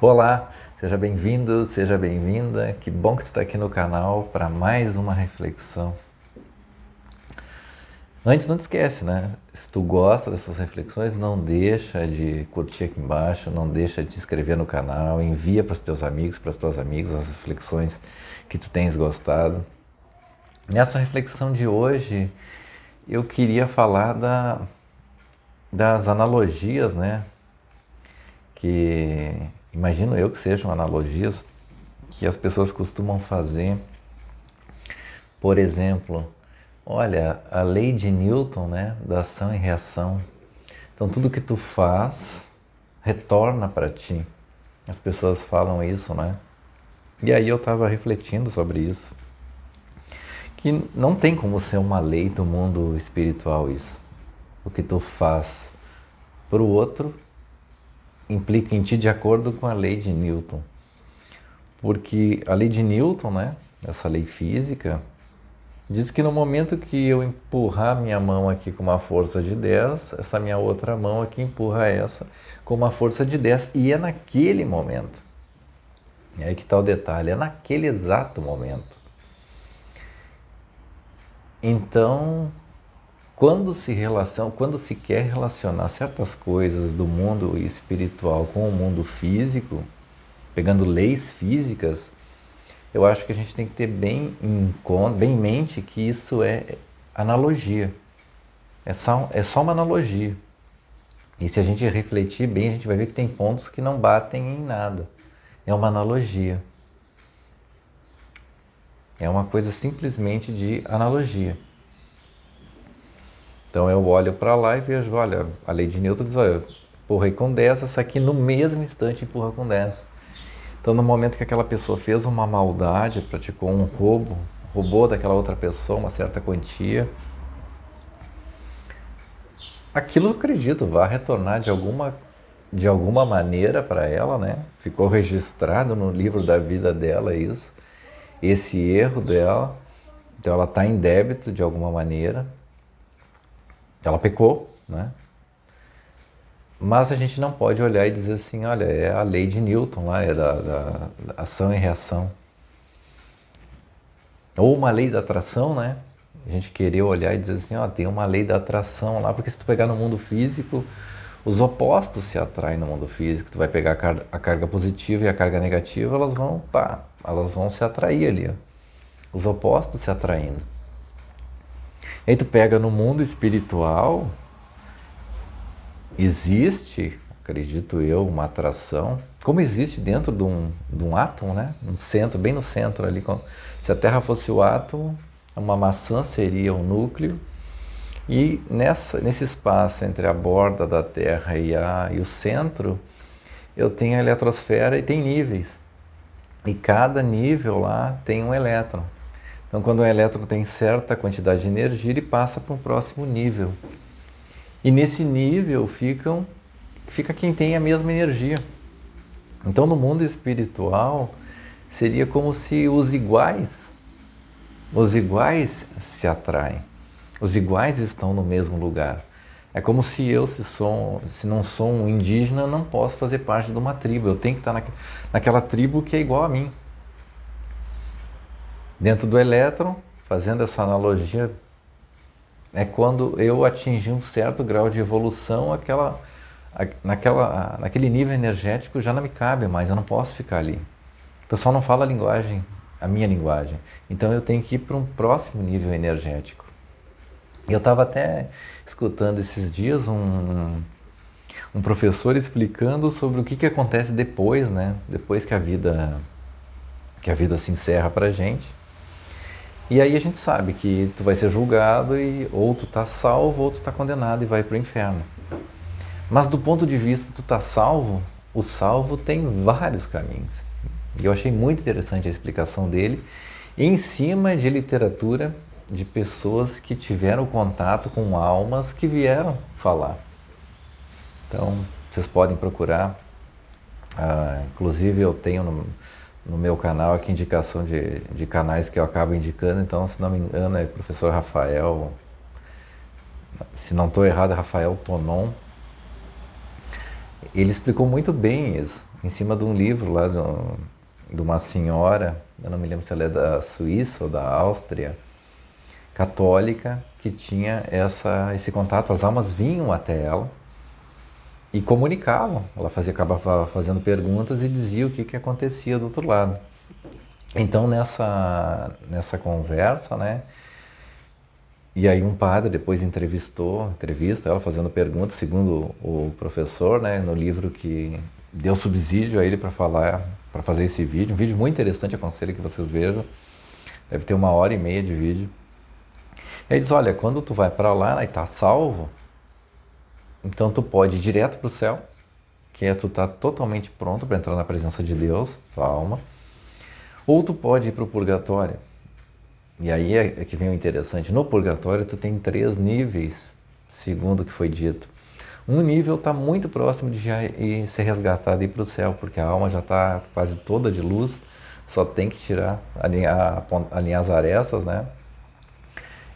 Olá, seja bem-vindo, seja bem-vinda. Que bom que tu está aqui no canal para mais uma reflexão. Antes, não te esquece, né? Se tu gosta dessas reflexões, não deixa de curtir aqui embaixo, não deixa de te inscrever no canal, envia para os teus amigos, para as tuas amigas as reflexões que tu tens gostado. Nessa reflexão de hoje, eu queria falar das analogias, né? Que imagino eu que sejam analogias que as pessoas costumam fazer. Por exemplo, olha, a lei de Newton, né, da ação e reação. Então, tudo que tu faz retorna para ti. As pessoas falam isso, né? E aí eu estava refletindo sobre isso, que não tem como ser uma lei do mundo espiritual isso. O que tu faz para o outro implica em ti de acordo com a lei de Newton. Porque a lei de Newton, né, essa lei física, diz que no momento que eu empurrar minha mão aqui com uma força de 10, essa minha outra mão aqui empurra essa com uma força de 10. E é naquele momento. E aí que está o detalhe, é naquele exato momento. Então, quando se quer relacionar certas coisas do mundo espiritual com o mundo físico, pegando leis físicas, eu acho que a gente tem que ter bem em mente que isso é analogia. É só uma analogia. E se a gente refletir bem, a gente vai ver que tem pontos que não batem em nada. É uma analogia. É uma coisa simplesmente de analogia. Então eu olho para lá e vejo, olha, a lei de Newton diz, olha, eu empurrei com 10, essa aqui no mesmo instante empurra com 10. Então no momento que aquela pessoa fez uma maldade, praticou um roubo, roubou daquela outra pessoa uma certa quantia, aquilo eu acredito vai retornar de alguma maneira para ela, né? Ficou registrado no livro da vida dela isso, esse erro dela, então ela está em débito de alguma maneira, ela pecou, né? Mas a gente não pode olhar e dizer assim, olha, é a lei de Newton lá, é da ação e reação. Ou uma lei da atração, né? A gente querer olhar e dizer assim, ó, tem uma lei da atração lá, porque se tu pegar no mundo físico, os opostos se atraem no mundo físico. Tu vai pegar a carga positiva e a carga negativa, elas vão se atrair ali, ó. Os opostos se atraindo. Aí tu pega no mundo espiritual, existe, acredito eu, uma atração, como existe dentro de um átomo, né? No centro, bem no centro ali. Se a Terra fosse o átomo, uma maçã seria o núcleo, e nesse espaço entre a borda da Terra e o centro, eu tenho a eletrosfera e tem níveis. E cada nível lá tem um elétron. Então, quando o elétron tem certa quantidade de energia, ele passa para um próximo nível. E nesse nível fica quem tem a mesma energia. Então, no mundo espiritual, seria como se os iguais se atraem. Os iguais estão no mesmo lugar. É como se eu, se não sou um indígena, não posso fazer parte de uma tribo. Eu tenho que estar naquela tribo que é igual a mim. Dentro do elétron, fazendo essa analogia, é quando eu atingi um certo grau de evolução, naquele nível energético já não me cabe mais, eu não posso ficar ali. O pessoal não fala a minha linguagem. Então eu tenho que ir para um próximo nível energético. Eu estava até escutando esses dias um professor explicando sobre o que acontece depois, né? Depois que a vida se encerra para a gente. E aí a gente sabe que tu vai ser julgado e ou tu tá salvo ou tu tá condenado e vai para o inferno. Mas do ponto de vista tu tá salvo, o salvo tem vários caminhos. E eu achei muito interessante a explicação dele, em cima de literatura de pessoas que tiveram contato com almas que vieram falar. Então, vocês podem procurar. Inclusive eu tenho no meu canal aqui indicação de canais que eu acabo indicando, então se não me engano é professor Rafael, se não estou errado é Rafael Tonon. Ele explicou muito bem isso. em cima de um livro lá de uma senhora, eu não me lembro se ela é da Suíça ou da Áustria, católica, que tinha esse contato. As almas vinham até ela e comunicavam. Ela acabava fazendo perguntas e dizia o que acontecia do outro lado. Então nessa conversa, né? E aí um padre depois entrevista ela fazendo perguntas, segundo o professor, né? No livro que deu subsídio a ele para fazer esse vídeo. Um vídeo muito interessante, aconselho que vocês vejam. Deve ter 1h30 de vídeo. E aí diz, olha, quando tu vai para lá e tá salvo, então tu pode ir direto para o céu, que é tu tá totalmente pronto para entrar na presença de Deus, tua alma, ou tu pode ir para o purgatório. E aí é que vem o interessante. No purgatório tu tem 3 níveis, segundo o que foi dito. Um nível está muito próximo de já ser resgatado e ir para o céu, porque a alma já está quase toda de luz, só tem que alinhar as arestas, né?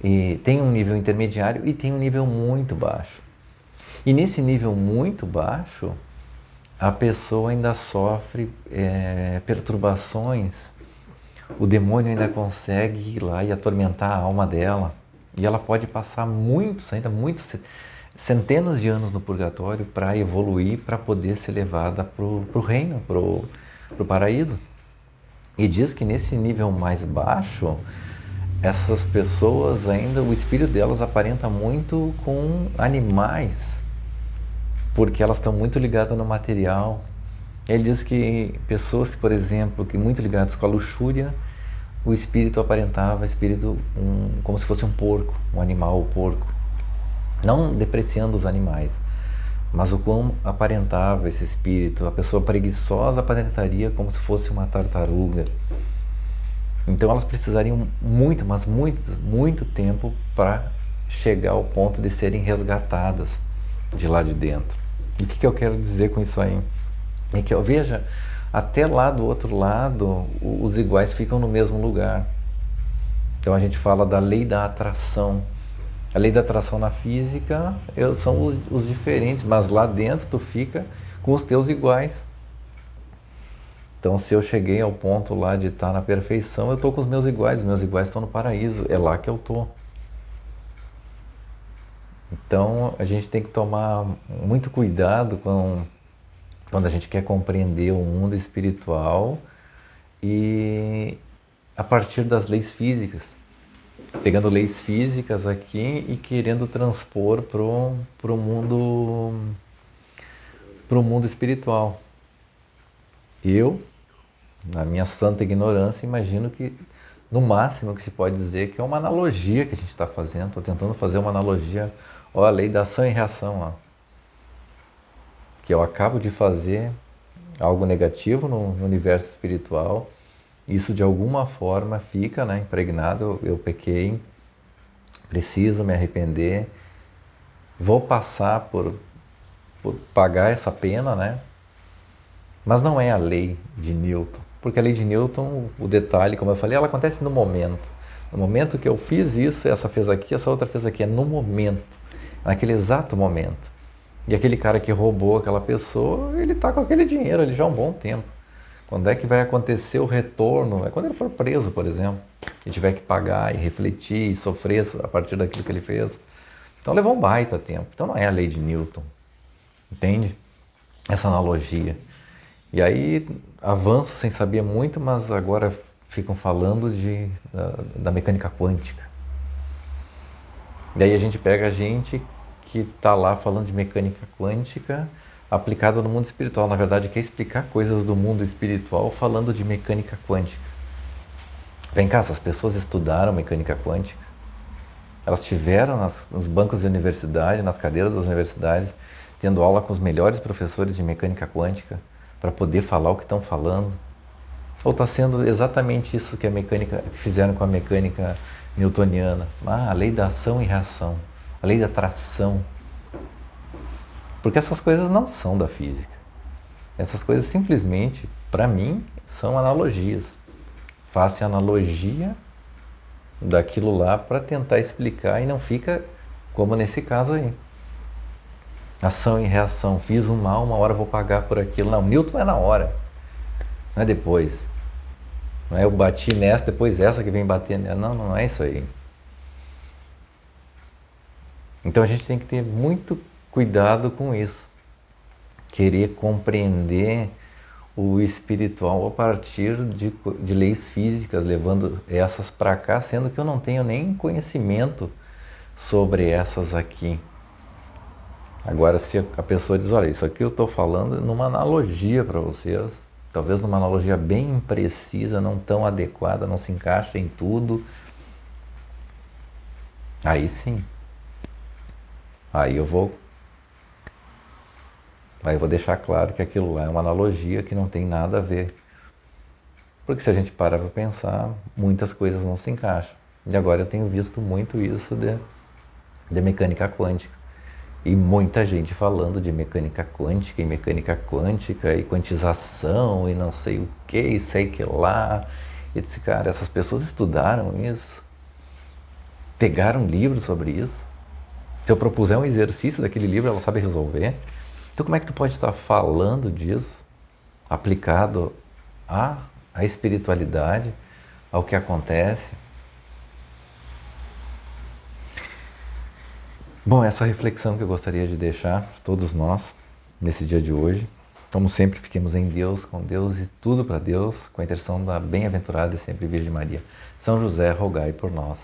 E tem um nível intermediário e tem um nível muito baixo. E nesse nível muito baixo, a pessoa ainda sofre perturbações. O demônio ainda consegue ir lá e atormentar a alma dela. E ela pode passar muitos, centenas de anos no purgatório para evoluir, para poder ser levada para o reino, para o paraíso. E diz que nesse nível mais baixo, essas pessoas ainda, o espírito delas aparenta muito com animais, porque elas estão muito ligadas no material. Ele diz que pessoas, por exemplo, que muito ligadas com a luxúria, o espírito aparentava como se fosse um porco, um animal porco. Não depreciando os animais, mas o quão aparentava esse espírito. A pessoa preguiçosa aparentaria como se fosse uma tartaruga. Então elas precisariam muito, mas muito tempo para chegar ao ponto de serem resgatadas de lá de dentro. E o que eu quero dizer com isso aí? É que, veja, até lá do outro lado, os iguais ficam no mesmo lugar. Então a gente fala da lei da atração. A lei da atração na física são os diferentes, mas lá dentro tu fica com os teus iguais. Então se eu cheguei ao ponto lá de estar na perfeição, eu estou com os meus iguais estão no paraíso, é lá que eu estou. Então a gente tem que tomar muito cuidado quando a gente quer compreender o mundo espiritual e a partir das leis físicas, pegando leis físicas aqui e querendo transpor pro mundo espiritual. Eu, na minha santa ignorância, imagino que no máximo que se pode dizer que é uma analogia que a gente está fazendo. Estou tentando fazer uma analogia, a lei da ação e reação, que eu acabo de fazer algo negativo no universo espiritual, isso de alguma forma fica, né, impregnado, eu pequei, preciso me arrepender, vou passar por pagar essa pena, né? Mas não é a lei de Newton, porque a lei de Newton, o detalhe, como eu falei, ela acontece no momento. No momento que eu fiz isso, essa fez aqui, essa outra fez aqui, é no momento, naquele exato momento. E aquele cara que roubou aquela pessoa, ele está com aquele dinheiro ali já há um bom tempo. Quando é que vai acontecer o retorno? É quando ele for preso, por exemplo, e tiver que pagar e refletir e sofrer a partir daquilo que ele fez. Então levou um baita tempo. Então não é a lei de Newton, entende? Essa analogia. E aí avanço sem saber muito, mas agora ficam falando da mecânica quântica. E aí a gente pega a gente que está lá falando de mecânica quântica aplicada no mundo espiritual. Na verdade, quer explicar coisas do mundo espiritual falando de mecânica quântica. Vem cá, essas pessoas estudaram mecânica quântica. Elas tiveram nos bancos de universidade, nas cadeiras das universidades, tendo aula com os melhores professores de mecânica quântica para poder falar o que estão falando. Ou está sendo exatamente isso que fizeram com a mecânica newtoniana. A lei da ação e reação, a lei da atração. Porque essas coisas não são da física. Essas coisas simplesmente, para mim, são analogias. Faça analogia daquilo lá para tentar explicar e não fica como nesse caso aí. Ação e reação. Fiz um mal, uma hora eu vou pagar por aquilo. Não, Newton é na hora, não é depois. Não é eu bati nessa, depois essa que vem bater nela. Não, não é isso aí. Então a gente tem que ter muito cuidado com isso. Querer compreender o espiritual a partir de leis físicas, levando essas para cá, sendo que eu não tenho nem conhecimento sobre essas aqui. Agora, se a pessoa diz, olha, isso aqui eu estou falando numa analogia para vocês, talvez numa analogia bem imprecisa, não tão adequada, não se encaixa em tudo, aí sim, aí eu vou, aí eu vou deixar claro que aquilo lá é uma analogia que não tem nada a ver. Porque se a gente parar para pensar, muitas coisas não se encaixam. E agora eu tenho visto muito isso de mecânica quântica. E muita gente falando de mecânica quântica e quantização e não sei o que, e sei que lá. E disse, cara, essas pessoas estudaram isso, pegaram livros sobre isso. Se eu propuser um exercício daquele livro, ela sabe resolver. Então como é que tu pode estar falando disso, aplicado à espiritualidade, ao que acontece? Bom, essa reflexão que eu gostaria de deixar para todos nós nesse dia de hoje. Como sempre, fiquemos em Deus, com Deus e tudo para Deus, com a intenção da bem-aventurada e sempre Virgem Maria. São José, rogai por nós.